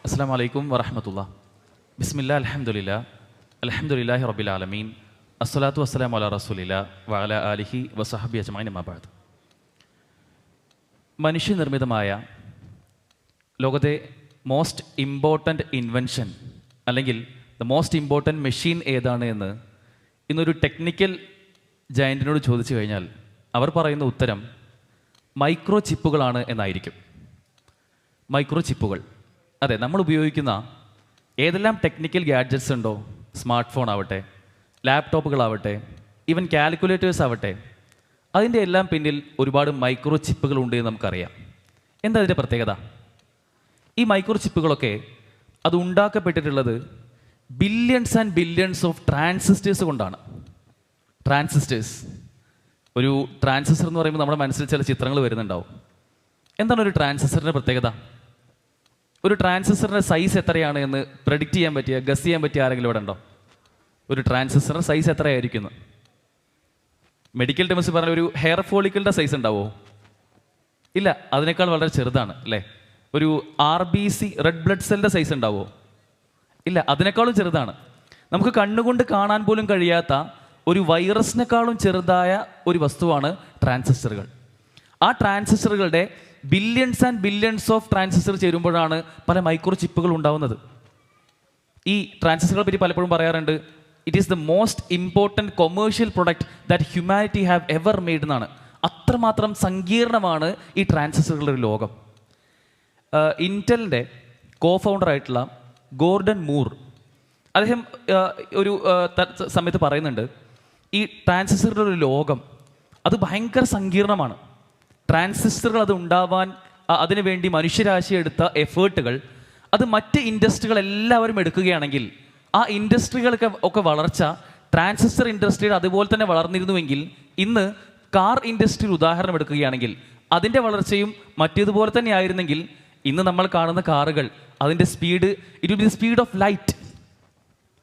അസ്സലാമു അലൈക്കും വറഹ്മത്തുള്ളാഹി. ബിസ്മില്ലാ അൽഹംദുലില്ലാഹി റബ്ബിൽ ആലമീൻ. അസ്സലാത്തു വസ്സലാമു അലാ റസൂലില്ലാഹി വഅലാ ആലിഹി വസഹബിഹി അജ്മഈൻ. അമ്മാ ബഅദ്. മനുഷ്യനിർമ്മിതമായ ലോകത്തെ മോസ്റ്റ് ഇമ്പോർട്ടൻ്റ് ഇൻവെൻഷൻ അല്ലെങ്കിൽ ദ മോസ്റ്റ് ഇമ്പോർട്ടൻ്റ് മെഷീൻ ഏതാണ് എന്ന് ഇന്നൊരു ടെക്നിക്കൽ ജയൻറ്റിനോട് ചോദിച്ചു കഴിഞ്ഞാൽ അവർ പറയുന്ന ഉത്തരം മൈക്രോ ചിപ്പുകളാണ് എന്നായിരിക്കും. മൈക്രോ ചിപ്പുകൾ, അതെ, നമ്മൾ ഉപയോഗിക്കുന്ന ഏതെല്ലാം ടെക്നിക്കൽ ഗാഡ്ജറ്റ്സ് ഉണ്ടോ, സ്മാർട്ട് ഫോൺ ആവട്ടെ, ലാപ്ടോപ്പുകളാവട്ടെ, ഈവൻ കാൽക്കുലേറ്റേഴ്സ് ആവട്ടെ, അതിൻ്റെ എല്ലാം പിന്നിൽ ഒരുപാട് മൈക്രോ ചിപ്പുകളുണ്ട് എന്ന് നമുക്കറിയാം. എന്താ അതിൻ്റെ പ്രത്യേകത? ഈ മൈക്രോ ചിപ്പുകളൊക്കെ അത് ഉണ്ടാക്കപ്പെട്ടിട്ടുള്ളത് billions and billions of transistors കൊണ്ടാണ്. ട്രാൻസിസ്റ്റേഴ്സ്, ഒരു ട്രാൻസിസ്റ്റർ എന്ന് പറയുമ്പോൾ നമ്മുടെ മനസ്സിൽ ചില ചിത്രങ്ങൾ വരുന്നുണ്ടാവും. എന്താണ് ഒരു ട്രാൻസിസ്റ്ററിൻ്റെ പ്രത്യേകത? ഒരു ട്രാൻസിസ്റ്ററിൻ്റെ സൈസ് എത്രയാണ് എന്ന് പ്രെഡിക്റ്റ് ചെയ്യാൻ പറ്റിയ, ഗസ് ചെയ്യാൻ പറ്റിയ ആരെങ്കിലും ഇവിടെ ഉണ്ടോ? ഒരു ട്രാൻസിസ്റ്ററിൻ്റെ സൈസ് എത്രയായിരിക്കുന്നു? മെഡിക്കൽ ടേംസ് പറഞ്ഞ ഒരു ഹെയർ ഫോളിക്കിളുടെ സൈസ് ഉണ്ടാവുമോ? ഇല്ല, അതിനേക്കാൾ വളരെ ചെറുതാണ് അല്ലേ? ഒരു RBC റെഡ് ബ്ലഡ് സെല്ലിൻ്റെ സൈസ് ഉണ്ടാവുമോ? ഇല്ല, അതിനേക്കാളും ചെറുതാണ്. നമുക്ക് കണ്ണുകൊണ്ട് കാണാൻ പോലും കഴിയാത്ത ഒരു വൈറസിനേക്കാളും ചെറുതായ ഒരു വസ്തുവാണ് ട്രാൻസിസ്റ്ററുകൾ. ആ ട്രാൻസിസ്റ്ററുകളുടെ billions and billions of transistor ചേരുമ്പോഴാണ് പല മൈക്രോ ചിപ്പുകൾ ഉണ്ടാവുന്നത്. ഈ ട്രാൻസിസ്റ്ററുകളെ പറ്റി പലപ്പോഴും പറയാറുണ്ട്, it is the most important commercial product that humanity have ever made എന്നാണ്. അത്രമാത്രം സങ്കീർണമാണ് ഈ ട്രാൻസിസ്റ്ററുകളുടെ ഒരു ലോകം. ഇൻറ്റലിൻ്റെ കോഫൗണ്ടറായിട്ടുള്ള ഗോർഡൻ മൂർ, അദ്ദേഹം ഒരു സമയത്ത് പറയുന്നുണ്ട്, ഈ ട്രാൻസിസ്റ്ററുടെ ഒരു ലോകം അത് ഭയങ്കര സങ്കീർണമാണ്. ട്രാൻസിസ്റ്ററുകൾ അത് ഉണ്ടാവാൻ അതിനുവേണ്ടി മനുഷ്യരാശി എടുത്ത എഫേർട്ടുകൾ അത് മറ്റ് ഇൻഡസ്ട്രികൾ എല്ലാവരും എടുക്കുകയാണെങ്കിൽ ആ ഇൻഡസ്ട്രികൾക്ക് ഒക്കെ വളർച്ച ട്രാൻസിസ്റ്റർ ഇൻഡസ്ട്രിയുടെ അതുപോലെ തന്നെ വളർന്നിരുന്നുവെങ്കിൽ ഇന്ന് കാർ ഇൻഡസ്ട്രിയിൽ ഉദാഹരണം എടുക്കുകയാണെങ്കിൽ അതിൻ്റെ വളർച്ചയും മറ്റേതുപോലെ തന്നെ ആയിരുന്നെങ്കിൽ ഇന്ന് നമ്മൾ കാണുന്ന കാറുകൾ അതിൻ്റെ speed, it will be the speed of light.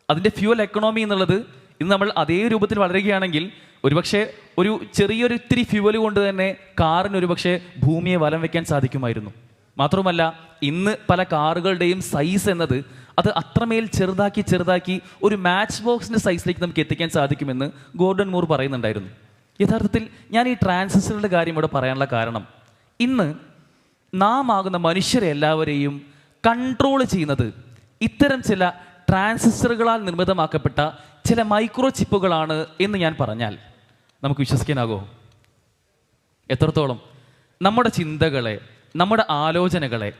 അതിൻ്റെ ഫ്യൂവൽ എക്കണോമി എന്നുള്ളത് ഇന്ന് നമ്മൾ അതേ രൂപത്തിൽ വളരുകയാണെങ്കിൽ ഒരുപക്ഷെ ഒരു ചെറിയൊരു ഇത്തിരി ഫ്യൂവൽ കൊണ്ട് തന്നെ കാറിന് ഒരുപക്ഷെ ഭൂമിയെ വലം വയ്ക്കാൻ സാധിക്കുമായിരുന്നു. മാത്രമല്ല ഇന്ന് പല കാറുകളുടെയും സൈസ് എന്നത് അത് അത്രമേൽ ചെറുതാക്കി ഒരു മാച്ച് ബോക്സിൻ്റെ സൈസിലേക്ക് നമുക്ക് എത്തിക്കാൻ സാധിക്കുമെന്ന് ഗോർഡൻ മൂർ പറയുന്നുണ്ടായിരുന്നു. യഥാർത്ഥത്തിൽ ഞാൻ ഈ ട്രാൻസിസ്റ്ററുടെ കാര്യം ഇവിടെ പറയാനുള്ള കാരണം, ഇന്ന് നാം ആകുന്ന മനുഷ്യരെ എല്ലാവരെയും കൺട്രോൾ ചെയ്യുന്നത് ഇത്തരം ചില ട്രാൻസിസ്റ്ററുകളാൽ നിർമ്മിതമാക്കപ്പെട്ട ചില മൈക്രോ ചിപ്പുകളാണ് എന്ന് ഞാൻ പറഞ്ഞാൽ നമുക്ക് വിശ്വസിക്കാനാകുമോ? എത്രത്തോളം നമ്മുടെ ചിന്തകളെ, നമ്മുടെ ആലോചനകളെ,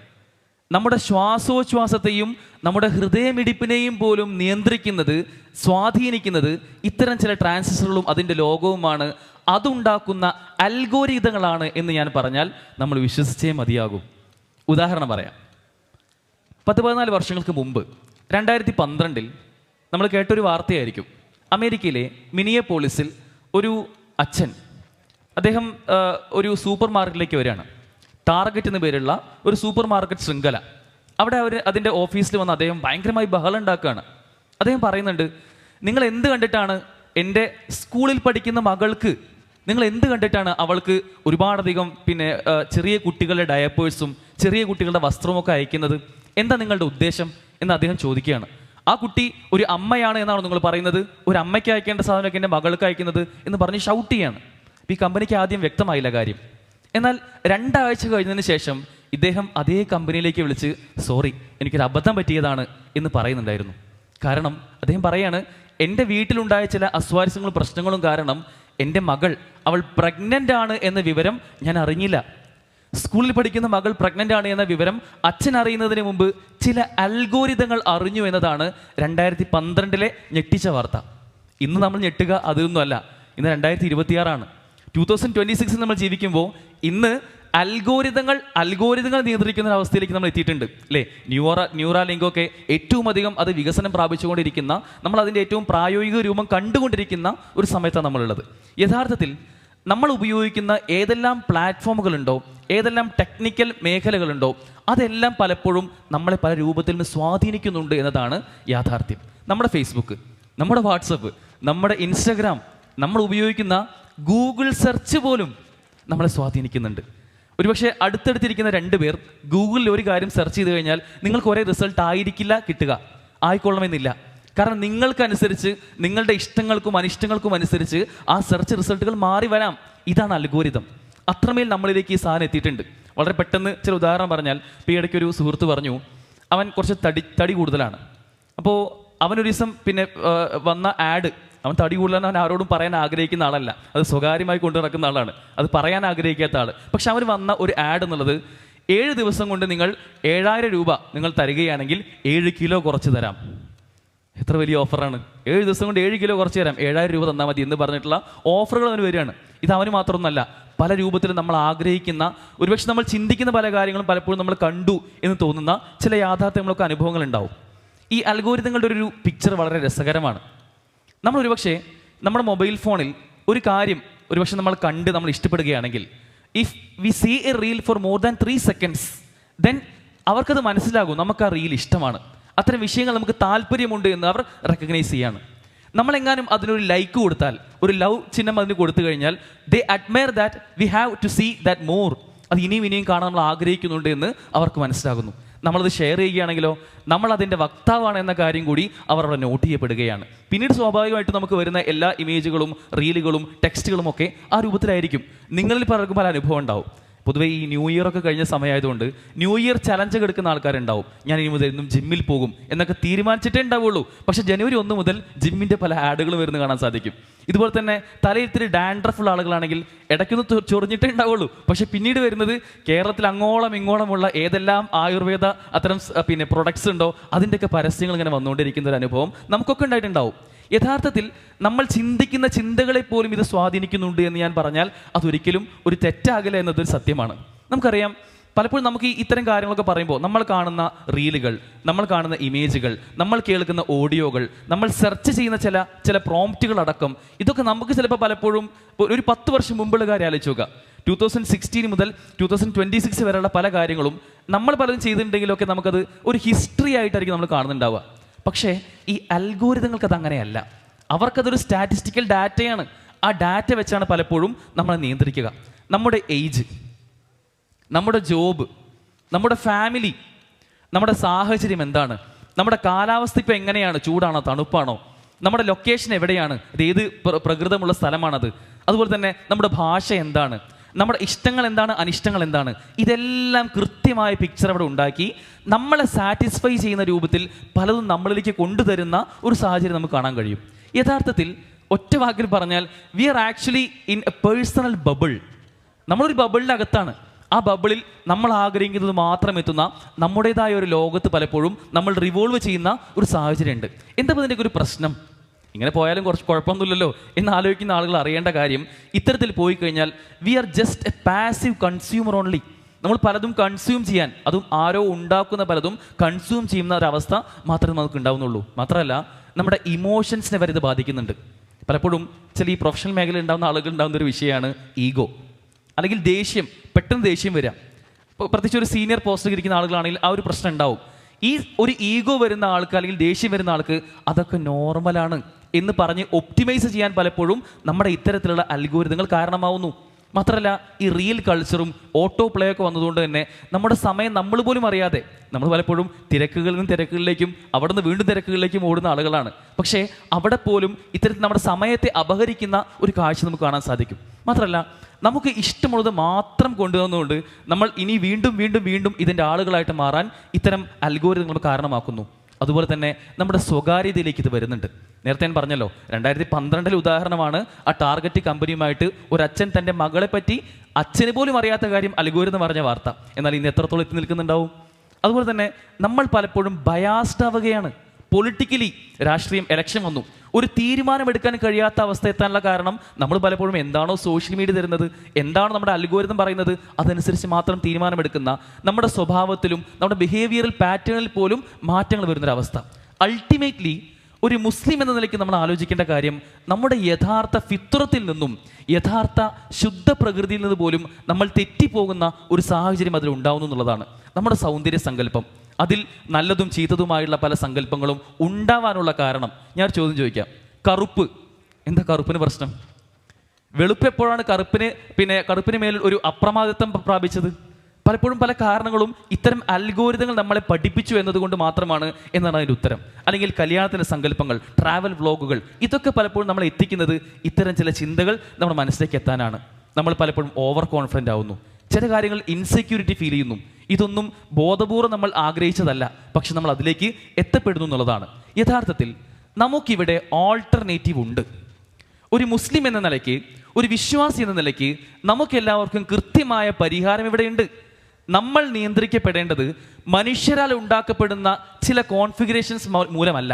നമ്മുടെ ശ്വാസോച്ഛ്വാസത്തെയും നമ്മുടെ ഹൃദയമിടിപ്പിനെയും പോലും നിയന്ത്രിക്കുന്നത്, സ്വാധീനിക്കുന്നത് ഇത്തരം ചില ട്രാൻസിസ്റ്ററുകളും അതിൻ്റെ ലോകവുമാണ്. അതുണ്ടാക്കുന്ന അൽഗോരിതങ്ങളാണ് എന്ന് ഞാൻ പറഞ്ഞാൽ നമ്മൾ വിശ്വസിച്ചേ മതിയാകും. ഉദാഹരണം പറയാം. 14 വർഷങ്ങൾക്ക് മുമ്പ് 2012 നമ്മൾ കേട്ടൊരു വാർത്തയായിരിക്കും. അമേരിക്കയിലെ മിനിയപോളിസിൽ ഒരു അച്ഛൻ, അദ്ദേഹം ഒരു സൂപ്പർ മാർക്കറ്റിലേക്ക് വരികയാണ്. ടാർഗറ്റ് എന്ന പേരുള്ള ഒരു സൂപ്പർ മാർക്കറ്റ് ശൃംഖല. അവിടെ അതിൻ്റെ ഓഫീസിൽ വന്ന് അദ്ദേഹം ഭയങ്കരമായി ബഹളം ഉണ്ടാക്കുകയാണ്. അദ്ദേഹം പറയുന്നുണ്ട്, നിങ്ങൾ എന്ത് കണ്ടിട്ടാണ് എൻ്റെ സ്കൂളിൽ പഠിക്കുന്ന മകൾക്ക്, നിങ്ങൾ എന്ത് കണ്ടിട്ടാണ് അവൾക്ക് ഒരുപാടധികം ചെറിയ കുട്ടികളുടെ ഡയപ്പേഴ്സും ചെറിയ കുട്ടികളുടെ വസ്ത്രമൊക്കെ അയക്കുന്നത്? എന്താ നിങ്ങളുടെ ഉദ്ദേശം എന്ന് അദ്ദേഹം ചോദിക്കുകയാണ്. ആ കുട്ടി ഒരു അമ്മയാണ് എന്നാണ് നിങ്ങൾ പറയുന്നത്, ഒരു അമ്മയ്ക്ക് അയക്കേണ്ട സാധനമൊക്കെ എൻ്റെ മകൾക്ക് അയക്കുന്നത് എന്ന് പറഞ്ഞ് ഷൗട്ട് ചെയ്യാണ്. ഈ കമ്പനിക്ക് ആദ്യം വ്യക്തമായില്ല കാര്യം. എന്നാൽ 2 ആഴ്ച കഴിഞ്ഞതിന് ശേഷം ഇദ്ദേഹം അതേ കമ്പനിയിലേക്ക് വിളിച്ച് സോറി, എനിക്കൊരു അബദ്ധം പറ്റിയതാണ് എന്ന് പറയുന്നുണ്ടായിരുന്നു. കാരണം അദ്ദേഹം പറയാണ്, എൻ്റെ വീട്ടിലുണ്ടായ ചില അസ്വാരസ്യങ്ങളും പ്രശ്നങ്ങളും കാരണം എൻ്റെ മകൾ, അവൾ പ്രഗ്നൻ്റ് ആണ് എന്ന വിവരം ഞാൻ അറിഞ്ഞില്ല. സ്കൂളിൽ പഠിക്കുന്ന മകൾ പ്രഗ്നൻ്റ് ആണ് എന്ന വിവരം അച്ഛൻ അറിയുന്നതിന് മുമ്പ് ചില അൽഗോരിതങ്ങൾ അറിഞ്ഞു എന്നതാണ് 2012 ഞെട്ടിച്ച വാർത്ത. ഇന്ന് നമ്മൾ ഞെട്ടുക അതൊന്നുമല്ല, ഇന്ന് 2026 2026 നമ്മൾ ജീവിക്കുമ്പോൾ ഇന്ന് അൽഗോരിതങ്ങൾ നിയന്ത്രിക്കുന്ന അവസ്ഥയിലേക്ക് നമ്മൾ എത്തിയിട്ടുണ്ട് അല്ലേ? ന്യൂറാലിങ്കൊക്കെ ഏറ്റവും അധികം അത് വികസനം പ്രാപിച്ചുകൊണ്ടിരിക്കുന്ന, നമ്മൾ അതിൻ്റെ ഏറ്റവും പ്രായോഗിക രൂപം കണ്ടുകൊണ്ടിരിക്കുന്ന ഒരു സമയത്താണ് നമ്മളുള്ളത്. യഥാർത്ഥത്തിൽ നമ്മൾ ഉപയോഗിക്കുന്ന ഏതെല്ലാം പ്ലാറ്റ്ഫോമുകളുണ്ടോ, ഏതെല്ലാം ടെക്നിക്കൽ മേഖലകളുണ്ടോ, അതെല്ലാം പലപ്പോഴും നമ്മളെ പല രൂപത്തിൽ നിന്ന് സ്വാധീനിക്കുന്നുണ്ട് എന്നതാണ് യാഥാർത്ഥ്യം. നമ്മുടെ ഫേസ്ബുക്ക്, നമ്മുടെ വാട്സപ്പ്, നമ്മുടെ ഇൻസ്റ്റഗ്രാം, നമ്മൾ ഉപയോഗിക്കുന്ന ഗൂഗിൾ സെർച്ച് പോലും നമ്മളെ സ്വാധീനിക്കുന്നുണ്ട്. ഒരുപക്ഷെ അടുത്തടുത്തിരിക്കുന്ന 2 പേർ ഗൂഗിളിൽ ഒരു കാര്യം സെർച്ച് ചെയ്ത് കഴിഞ്ഞാൽ നിങ്ങൾക്ക് ഒരേ റിസൾട്ട് ആയിരിക്കില്ല കിട്ടുക, ആയിക്കൊള്ളണമെന്നില്ല. കാരണം നിങ്ങൾക്കനുസരിച്ച്, നിങ്ങളുടെ ഇഷ്ടങ്ങൾക്കും അനിഷ്ടങ്ങൾക്കും അനുസരിച്ച് ആ സെർച്ച് റിസൾട്ടുകൾ മാറി വരാം. ഇതാണ് അൽഗോരിതം. അത്രമേൽ നമ്മളിലേക്ക് ഈ സാധനം എത്തിയിട്ടുണ്ട്. വളരെ പെട്ടെന്ന് ചില ഉദാഹരണം പറഞ്ഞാൽ, ഇപ്പോൾ ഈ ഇടയ്ക്കൊരു സുഹൃത്ത് പറഞ്ഞു, അവൻ കുറച്ച് തടി കൂടുതലാണ്. അപ്പോൾ അവനൊരു ദിവസം പിന്നെ വന്ന ആഡ്, അവൻ തടി കൂടുതലാണ്, അവൻ ആരോടും പറയാൻ ആഗ്രഹിക്കുന്ന ആളല്ല, അത് സ്വകാര്യമായി കൊണ്ടു നടക്കുന്ന ആളാണ്, അത് പറയാൻ ആഗ്രഹിക്കാത്ത ആൾ. പക്ഷെ അവന് വന്ന ഒരു ആഡ് എന്നുള്ളത് 7 ദിവസം കൊണ്ട് നിങ്ങൾ 7000 രൂപ നിങ്ങൾ തരികയാണെങ്കിൽ 7 കിലോ കുറച്ച് തരാം. എത്ര വലിയ ഓഫറാണ്! 7 ദിവസം കൊണ്ട് 7 കിലോ കുറച്ച് തരാം, 7000 രൂപ തന്നാൽ മതി എന്ന് പറഞ്ഞിട്ടുള്ള ഓഫറുകൾ അവന് വരികയാണ്. ഇത് അവന് മാത്രമൊന്നല്ല, പല രൂപത്തിലും നമ്മൾ ആഗ്രഹിക്കുന്ന, ഒരുപക്ഷെ നമ്മൾ ചിന്തിക്കുന്ന പല കാര്യങ്ങളും പലപ്പോഴും നമ്മൾ കണ്ടു എന്ന് തോന്നുന്ന ചില യാഥാർത്ഥ്യങ്ങളൊക്കെ അനുഭവങ്ങൾ ഉണ്ടാവും. ഈ അൽഗോരിതങ്ങളുടെ ഒരു പിക്ചർ വളരെ രസകരമാണ്. നമ്മൾ ഒരുപക്ഷെ നമ്മുടെ മൊബൈൽ ഫോണിൽ ഒരു കാര്യം ഒരുപക്ഷെ നമ്മൾ കണ്ട് നമ്മൾ ഇഷ്ടപ്പെടുകയാണെങ്കിൽ, if we see a reel for more than 3 seconds, then അവർക്കത് മനസ്സിലാകും നമുക്ക് ആ റീൽ ഇഷ്ടമാണ്, അത്തരം വിഷയങ്ങൾ നമുക്ക് താല്പര്യമുണ്ട് എന്ന് അവർ റെക്കഗ്നൈസ് ചെയ്യാണ്. നമ്മളെങ്ങാനും അതിനൊരു ലൈക്ക് കൊടുത്താൽ, ഒരു ലവ് ചിഹ്നം അതിന് കൊടുത്തു കഴിഞ്ഞാൽ, they admire that we have to see that more, അത് ഇനിയും ഇനിയും കാണാൻ നമ്മൾ ആഗ്രഹിക്കുന്നുണ്ട് എന്ന് അവർക്ക് മനസ്സിലാകുന്നു. നമ്മളത് ഷെയർ ചെയ്യുകയാണെങ്കിലോ നമ്മൾ അതിൻ്റെ വക്താവാണ് എന്ന കാര്യം കൂടി അവർ അവിടെ നോട്ട് ചെയ്യപ്പെടുകയാണ്. പിന്നീട് സ്വാഭാവികമായിട്ട് നമുക്ക് വരുന്ന എല്ലാ ഇമേജുകളും റീലുകളും ടെക്സ്റ്റുകളും ഒക്കെ ആ രൂപത്തിലായിരിക്കും. നിങ്ങളിൽ പലർക്കും പല അനുഭവം ഉണ്ടാവും. പൊതുവേ ഈ ന്യൂ ഇയർ ഒക്കെ കഴിഞ്ഞ സമയമായതുകൊണ്ട് ന്യൂ ഇയർ ചലഞ്ച് എടുക്കുന്ന ആൾക്കാരുണ്ടാവും. ഞാൻ ഇനി മുതൽ എന്നും ജിമ്മിൽ പോകും എന്നൊക്കെ തീരുമാനിച്ചിട്ടേ ഉണ്ടാവുള്ളൂ. പക്ഷേ ജനുവരി 1 മുതൽ ജിമ്മിൻ്റെ പല ആഡുകൾ വരുന്നത് കാണാൻ സാധിക്കും. ഇതുപോലെ തന്നെ തലയിൽ ഇത്തിരി ഡാൻഡ്രഫുള്ള ആളുകളാണെങ്കിൽ ഇടയ്ക്കൊന്ന് ചൊറിഞ്ഞിട്ടേ ഉണ്ടാവുള്ളൂ. പക്ഷേ പിന്നീട് വരുന്നത് കേരളത്തിൽ അങ്ങോളം ഇങ്ങോളമുള്ള ഏതെല്ലാം ആയുർവേദ അത്തരം പിന്നെ പ്രൊഡക്ട്സ് ഉണ്ടോ അതിൻ്റെയൊക്കെ പരസ്യങ്ങൾ ഇങ്ങനെ വന്നുകൊണ്ടിരിക്കുന്ന ഒരു അനുഭവം നമുക്കൊക്കെ ഉണ്ടായിട്ടുണ്ടാവും. യഥാർത്ഥത്തിൽ നമ്മൾ ചിന്തിക്കുന്ന ചിന്തകളെ പോലും ഇത് സ്വാധീനിക്കുന്നുണ്ട് എന്ന് ഞാൻ പറഞ്ഞാൽ അതൊരിക്കലും ഒരു തെറ്റാകില്ല എന്നതൊരു സത്യമാണ്. നമുക്കറിയാം, പലപ്പോഴും നമുക്ക് ഈ ഇത്തരം കാര്യങ്ങളൊക്കെ പറയുമ്പോൾ നമ്മൾ കാണുന്ന റീലുകൾ, നമ്മൾ കാണുന്ന ഇമേജുകൾ, നമ്മൾ കേൾക്കുന്ന ഓഡിയോകൾ, നമ്മൾ സെർച്ച് ചെയ്യുന്ന ചില പ്രോംപ്റ്റുകൾ അടക്കം, ഇതൊക്കെ നമുക്ക് ചിലപ്പോൾ പലപ്പോഴും ഒരു 10 വർഷം മുമ്പുള്ള കാര്യം ആലോചിച്ച് നോക്കുക. 2016 മുതൽ 2026 വരെയുള്ള പല കാര്യങ്ങളും നമ്മൾ പലതും ചെയ്തിട്ടുണ്ടെങ്കിലൊക്കെ നമുക്കത് ഒരു ഹിസ്റ്ററി ആയിട്ടായിരിക്കും നമ്മൾ കാണുന്നുണ്ടാവുക. പക്ഷേ ഈ അൽഗോരിതങ്ങൾക്കത് അങ്ങനെയല്ല. അവർക്കതൊരു സ്റ്റാറ്റിസ്റ്റിക്കൽ ഡാറ്റയാണ്. ആ ഡാറ്റ വെച്ചാണ് പലപ്പോഴും നമ്മളെ നിയന്ത്രിക്കുക. നമ്മുടെ ഏജ്, നമ്മുടെ ജോബ്, നമ്മുടെ ഫാമിലി, നമ്മുടെ സാഹചര്യം എന്താണ്, നമ്മുടെ കാലാവസ്ഥ ഇപ്പോൾ എങ്ങനെയാണ്, ചൂടാണോ തണുപ്പാണോ, നമ്മുടെ ലൊക്കേഷൻ എവിടെയാണ്, ഇത് ഏത് പ്രകൃതമുള്ള സ്ഥലമാണത്, അതുപോലെ തന്നെ നമ്മുടെ ഭാഷ എന്താണ്, നമ്മുടെ ഇഷ്ടങ്ങൾ എന്താണ്, അനിഷ്ടങ്ങൾ എന്താണ്, ഇതെല്ലാം കൃത്യമായ പിക്ചർ അവിടെ ഉണ്ടാക്കി നമ്മളെ സാറ്റിസ്ഫൈ ചെയ്യുന്ന രൂപത്തിൽ പലതും നമ്മളിലേക്ക് കൊണ്ടുതരുന്ന ഒരു സാഹചര്യം നമുക്ക് കാണാൻ കഴിയും. യഥാർത്ഥത്തിൽ ഒറ്റ വാക്കിൽ പറഞ്ഞാൽ we are actually in a personal bubble. നമ്മളൊരു ബബിളിനകത്താണ്. ആ ബബിളിൽ നമ്മൾ ആഗ്രഹിക്കുന്നത് മാത്രം എത്തുന്ന നമ്മുടേതായ ഒരു ലോകത്ത് പലപ്പോഴും നമ്മൾ റിവോൾവ് ചെയ്യുന്ന ഒരു സാഹചര്യമുണ്ട്. എന്താ ഇതിൻ്റെയൊക്കെ ഒരു പ്രശ്നം? ഇങ്ങനെ പോയാലും കുറച്ച് കുഴപ്പമൊന്നുമില്ലല്ലോ എന്ന് ആലോചിക്കുന്ന ആളുകൾ അറിയേണ്ട കാര്യം, ഇത്തരത്തിൽ പോയി കഴിഞ്ഞാൽ we are just a passive consumer only. നമ്മൾ പലതും കൺസ്യൂം ചെയ്യാൻ, അതും ആരോ ഉണ്ടാക്കുന്ന പലതും കൺസ്യൂം ചെയ്യുന്ന ഒരവസ്ഥ മാത്രമേ നമുക്ക് ഉണ്ടാവുന്നുള്ളൂ. മാത്രമല്ല നമ്മുടെ ഇമോഷൻസിനെ വരെ ഇത് ബാധിക്കുന്നുണ്ട്. പലപ്പോഴും ചില ഈ പ്രൊഫഷണൽ മേഖലയിൽ ഉണ്ടാകുന്ന ആളുകൾ ഉണ്ടാകുന്ന ഒരു വിഷയമാണ് ഈഗോ, അല്ലെങ്കിൽ ദേഷ്യം. പെട്ടെന്ന് ദേഷ്യം വരിക. പ്രത്യേകിച്ച് ഒരു സീനിയർ പോസ്റ്റിൽ ഇരിക്കുന്ന ആളുകളാണെങ്കിൽ ആ ഒരു പ്രശ്നം ഉണ്ടാവും. ഈ ഒരു ഈഗോ വരുന്ന ആൾക്ക് അല്ലെങ്കിൽ ദേഷ്യം വരുന്ന ആൾക്ക് അതൊക്കെ നോർമലാണ് എന്ന് പറഞ്ഞ് ഒപ്റ്റിമൈസ് ചെയ്യാൻ പലപ്പോഴും നമ്മുടെ ഇത്തരത്തിലുള്ള അൽഗോരിതങ്ങൾ കാരണമാവുന്നു. മാത്രമല്ല ഈ റീൽ കൾച്ചറും ഓട്ടോ പ്ലേ ഒക്കെ വന്നതുകൊണ്ട് തന്നെ നമ്മുടെ സമയം നമ്മൾ പോലും അറിയാതെ നമ്മൾ പലപ്പോഴും തിരക്കുകളിൽ നിന്ന് തിരക്കുകളിലേക്കും അവിടെ നിന്ന് വീണ്ടും തിരക്കുകളിലേക്കും ഓടുന്ന ആളുകളാണ്. പക്ഷേ അവിടെ പോലും ഇത്തരത്തിൽ നമ്മുടെ സമയത്തെ അപഹരിക്കുന്ന ഒരു കാഴ്ച നമുക്ക് കാണാൻ സാധിക്കും. മാത്രമല്ല നമുക്ക് ഇഷ്ടമുള്ളത് മാത്രം കൊണ്ടുവന്നുകൊണ്ട് നമ്മൾ ഇനി വീണ്ടും വീണ്ടും വീണ്ടും ഇതിൻ്റെ ആളുകളായിട്ട് മാറാൻ ഇത്തരം അൽഗോരിതങ്ങൾ കാരണമാക്കുന്നു. അതുപോലെ തന്നെ നമ്മുടെ സ്വകാര്യതയിലേക്ക് ഇത് വരുന്നുണ്ട്. നേരത്തെ ഞാൻ പറഞ്ഞല്ലോ, 2012 ഉദാഹരണമാണ്. ആ ടാർഗറ്റ് കമ്പനിയുമായിട്ട് ഒരു അച്ഛൻ തൻ്റെ മകളെ പറ്റി അച്ഛന് പോലും അറിയാത്ത കാര്യം അൽഗോരിതം പറഞ്ഞ വാർത്ത. എന്നാൽ ഇന്ന് എത്രത്തോളം എത്തി നിൽക്കുന്നുണ്ടാവും? അതുപോലെ തന്നെ നമ്മൾ പലപ്പോഴും ബയാസ്ഡ് ആവുകയാണ്. പൊളിറ്റിക്കലി രാഷ്ട്രീയം, ഇലക്ഷൻ വന്നു, ഒരു തീരുമാനമെടുക്കാൻ കഴിയാത്ത അവസ്ഥ എത്താനുള്ള കാരണം നമ്മൾ പലപ്പോഴും എന്താണോ സോഷ്യൽ മീഡിയ തരുന്നത്, എന്താണോ നമ്മുടെ അൽഗോരിതം പറയുന്നത്, അതനുസരിച്ച് മാത്രം തീരുമാനമെടുക്കുന്ന നമ്മുടെ സ്വഭാവത്തിലും നമ്മുടെ ബിഹേവിയറൽ പാറ്റേണിൽ പോലും മാറ്റങ്ങൾ വരുന്നൊരവസ്ഥ. അൾട്ടിമേറ്റ്ലി ഒരു മുസ്ലിം എന്ന നിലയ്ക്ക് നമ്മൾ ആലോചിക്കേണ്ട കാര്യം, നമ്മുടെ യഥാർത്ഥ ഫിത്രത്തിൽ നിന്നും യഥാർത്ഥ ശുദ്ധ പ്രകൃതിയിൽ നിന്ന് പോലും നമ്മൾ തെറ്റിപ്പോകുന്ന ഒരു സാഹചര്യം അതിൽ ഉണ്ടാവുന്നു എന്നുള്ളതാണ്. നമ്മുടെ സൗന്ദര്യ സങ്കല്പം, അതിൽ നല്ലതും ചീത്തതുമായുള്ള പല സങ്കല്പങ്ങളും ഉണ്ടാവാനുള്ള കാരണം, ഞാൻ ചോദ്യം ചോദിക്കാം, കറുപ്പ്. എന്താ കറുപ്പിന് പ്രശ്നം? വെളുപ്പ് എപ്പോഴാണ് കറുപ്പിന് മേൽ ഒരു അപ്രമാദിത്വം പ്രാപിച്ചത്? പലപ്പോഴും പല കാരണങ്ങളും ഇത്തരം അൽഗോരിതങ്ങൾ നമ്മളെ പഠിപ്പിച്ചു എന്നതുകൊണ്ട് മാത്രമാണ് എന്നാണ് അതിൻ്റെ ഉത്തരം. അല്ലെങ്കിൽ കല്യാണത്തിൻ്റെ സങ്കല്പങ്ങൾ, ട്രാവൽ വ്ളോഗുകൾ, ഇതൊക്കെ പലപ്പോഴും നമ്മളെ എത്തിക്കുന്നത് ഇത്തരം ചില ചിന്തകൾ നമ്മുടെ മനസ്സിലേക്ക് എത്താനാണ്. നമ്മൾ പലപ്പോഴും ഓവർ കോൺഫിഡൻ്റ് ആവുന്നു, ചില കാര്യങ്ങൾ ഇൻസെക്യൂരിറ്റി ഫീൽ ചെയ്യുന്നു. ഇതൊന്നും ബോധപൂർവ്വം നമ്മൾ ആഗ്രഹിച്ചതല്ല, പക്ഷെ നമ്മൾ അതിലേക്ക് എത്തപ്പെടുന്നു എന്നുള്ളതാണ്. യഥാർത്ഥത്തിൽ നമുക്കിവിടെ ഓൾട്ടർനേറ്റീവ് ഉണ്ട്. ഒരു മുസ്ലിം എന്ന നിലയ്ക്ക്, ഒരു വിശ്വാസി എന്ന നിലയ്ക്ക് നമുക്കെല്ലാവർക്കും കൃത്യമായ പരിഹാരം ഇവിടെയുണ്ട്. നമ്മൾ നിയന്ത്രിക്കപ്പെടേണ്ടത് മനുഷ്യരാൽ ഉണ്ടാക്കപ്പെടുന്ന ചില കോൺഫിഗറേഷൻസ് മൂലമല്ല.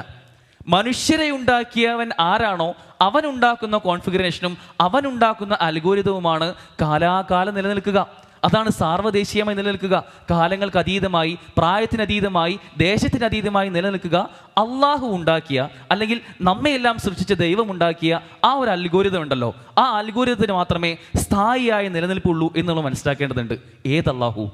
മനുഷ്യരെ ഉണ്ടാക്കിയവൻ ആരാണോ അവനുണ്ടാക്കുന്ന കോൺഫിഗറേഷനും അവനുണ്ടാക്കുന്ന അൽഗോരിതവുമാണ് കാലാകാലം നിലനിൽക്കുക. അതാണ് സാർവദേശീയമായി നിലനിൽക്കുക, കാലങ്ങൾക്ക് അതീതമായി, പ്രായത്തിനതീതമായി, ദേശത്തിനതീതമായി നിലനിൽക്കുക. അള്ളാഹു ഉണ്ടാക്കിയ, അല്ലെങ്കിൽ നമ്മയെല്ലാം സൃഷ്ടിച്ച ദൈവമുണ്ടാക്കിയ ആ ഒരു അൽഗോരിതം ഉണ്ടല്ലോ, ആ അൽഗോരിതത്തിന് മാത്രമേ സ്ഥായിയായ നിലനിൽപ്പുള്ളൂ എന്നുള്ളത് മനസ്സിലാക്കേണ്ടതുണ്ട്. ഏതല്ലാഹു?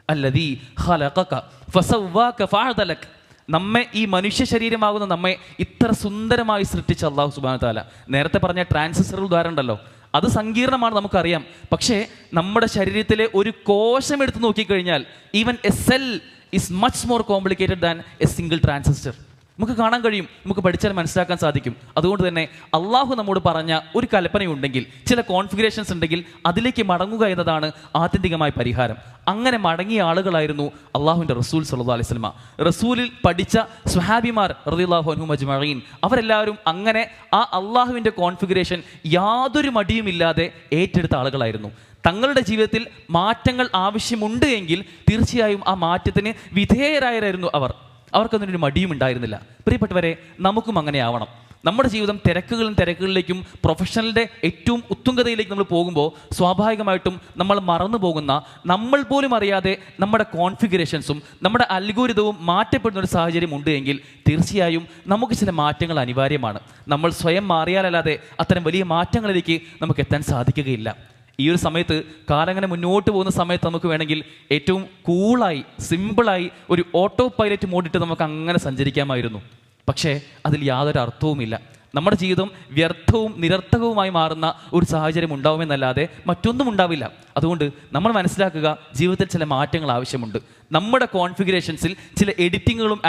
അല്ലദീ ഖലഖക ഫസവ്വാക ഫഅദലക. നമ്മെ, ഈ മനുഷ്യ ശരീരമാകുന്ന നമ്മെ ഇത്ര സുന്ദരമായി സൃഷ്ടിച്ച അള്ളാഹു സുബ്ഹാനഹു വ തആല. നേരത്തെ പറഞ്ഞ ട്രാൻസിസ്റ്റർ ഉദാഹരണം ഉണ്ടല്ലോ, അത് സങ്കീർണമാണ്, നമുക്കറിയാം. പക്ഷേ നമ്മുടെ ശരീരത്തിലെ ഒരു കോശം എടുത്ത് നോക്കിക്കഴിഞ്ഞാൽ even A cell is much more complicated than A single transistor. നമുക്ക് കാണാൻ കഴിയും, നമുക്ക് പഠിച്ചാൽ മനസ്സിലാക്കാൻ സാധിക്കും. അതുകൊണ്ട് തന്നെ അള്ളാഹു നമ്മോട് പറഞ്ഞ ഒരു കൽപ്പനയുണ്ടെങ്കിൽ, ചില കോൺഫിഗറേഷൻസ് ഉണ്ടെങ്കിൽ അതിലേക്ക് മടങ്ങുക എന്നതാണ് ആത്യന്തികമായ പരിഹാരം. അങ്ങനെ മടങ്ങിയ ആളുകളായിരുന്നു അള്ളാഹുവിൻ്റെ റസൂൽ സല്ലല്ലാഹു അലൈഹി വസല്ലം. റസൂലിൽ പഠിച്ച സ്വഹാബിമാർ റളിയല്ലാഹു അൻഹും അജ്മഈൻ, അവരെല്ലാവരും അങ്ങനെ ആ അള്ളാഹുവിൻ്റെ കോൺഫിഗറേഷൻ യാതൊരു മടിയുമില്ലാതെ ഏറ്റെടുത്ത ആളുകളായിരുന്നു. തങ്ങളുടെ ജീവിതത്തിൽ മാറ്റങ്ങൾ ആവശ്യമുണ്ട് എങ്കിൽ തീർച്ചയായും ആ മാറ്റത്തിന് വിധേയരായിരുന്നു അവർക്കതിനൊരു മടിയും ഉണ്ടായിരുന്നില്ല. പ്രിയപ്പെട്ടവരെ, നമുക്കും അങ്ങനെ ആവണം. നമ്മുടെ ജീവിതം തിരക്കുകളിലേക്കും പ്രൊഫഷണലിൻ്റെ ഏറ്റവും ഉത്തുംഗതയിലേക്ക് നമ്മൾ പോകുമ്പോൾ സ്വാഭാവികമായിട്ടും നമ്മൾ മറന്നു പോകുന്ന, നമ്മൾ പോലും അറിയാതെ നമ്മുടെ കോൺഫിഗറേഷൻസും നമ്മുടെ അൽഗോരിതവും മാറ്റപ്പെടുന്ന ഒരു സാഹചര്യം ഉണ്ട് എങ്കിൽ തീർച്ചയായും നമുക്ക് ചില മാറ്റങ്ങൾ അനിവാര്യമാണ്. നമ്മൾ സ്വയം മാറിയാലല്ലാതെ അത്തരം വലിയ മാറ്റങ്ങളിലേക്ക് നമുക്ക് എത്താൻ സാധിക്കുകയില്ല. ഈ ഒരു സമയത്ത്, കാലങ്ങനെ മുന്നോട്ട് പോകുന്ന സമയത്ത് നമുക്ക് വേണമെങ്കിൽ ഏറ്റവും കൂളായി, സിമ്പിളായി ഒരു ഓട്ടോ പൈലറ്റ് മോഡിട്ട് നമുക്ക് അങ്ങനെ സഞ്ചരിക്കാമായിരുന്നു. പക്ഷേ അതിൽ യാതൊരു അർത്ഥവുമില്ല. നമ്മുടെ ജീവിതം വ്യർത്ഥവും നിരർത്ഥകവുമായി മാറുന്ന ഒരു സാഹചര്യം ഉണ്ടാവുമെന്നല്ലാതെ മറ്റൊന്നും ഉണ്ടാവില്ല. അതുകൊണ്ട് നമ്മൾ മനസ്സിലാക്കുക, ജീവിതത്തിൽ ചില മാറ്റങ്ങൾ ആവശ്യമുണ്ട്. നമ്മുടെ കോൺഫിഗറേഷൻസിൽ ചില എഡിറ്റിങ്ങുകളും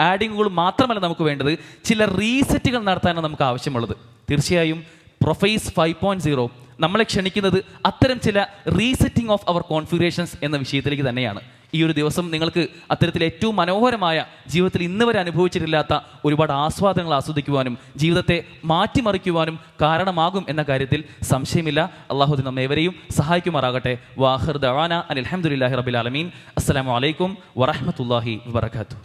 ആഡിങ്ങുകളും മാത്രമല്ല നമുക്ക് വേണ്ടത്, ചില റീസെറ്റുകൾ നടത്താനാണ് നമുക്ക് ആവശ്യമുള്ളത്. തീർച്ചയായും പ്രൊഫൈസ് 5.0 നമ്മളെ ക്ഷണിക്കുന്നത് അത്തരം ചില റീസെറ്റിംഗ് ഓഫ് അവർ കോൺഫിഗറേഷൻസ് എന്ന വിഷയത്തിലേക്ക് തന്നെയാണ്. ഈ ഒരു ദിവസം നിങ്ങൾക്ക് അത്തരത്തിൽ ഏറ്റവും മനോഹരമായ, ജീവിതത്തിൽ ഇന്ന് വരെ അനുഭവിച്ചിട്ടില്ലാത്ത ഒരുപാട് ആസ്വാദനങ്ങൾ ആസ്വദിക്കുവാനും ജീവിതത്തെ മാറ്റിമറിക്കുവാനും കാരണമാകും എന്ന കാര്യത്തിൽ സംശയമില്ല. അള്ളാഹു നമ്മേവരെയും സഹായിക്കുമാറാകട്ടെ. വാഹിർ ദഅവാന അനിൽ ഹംദുലില്ലാഹി റബ്ബിൽ ആലമീൻ. അസ്സലാമു അലൈക്കും വറഹ്മത്തുള്ളാഹി വബറകാതുഹു.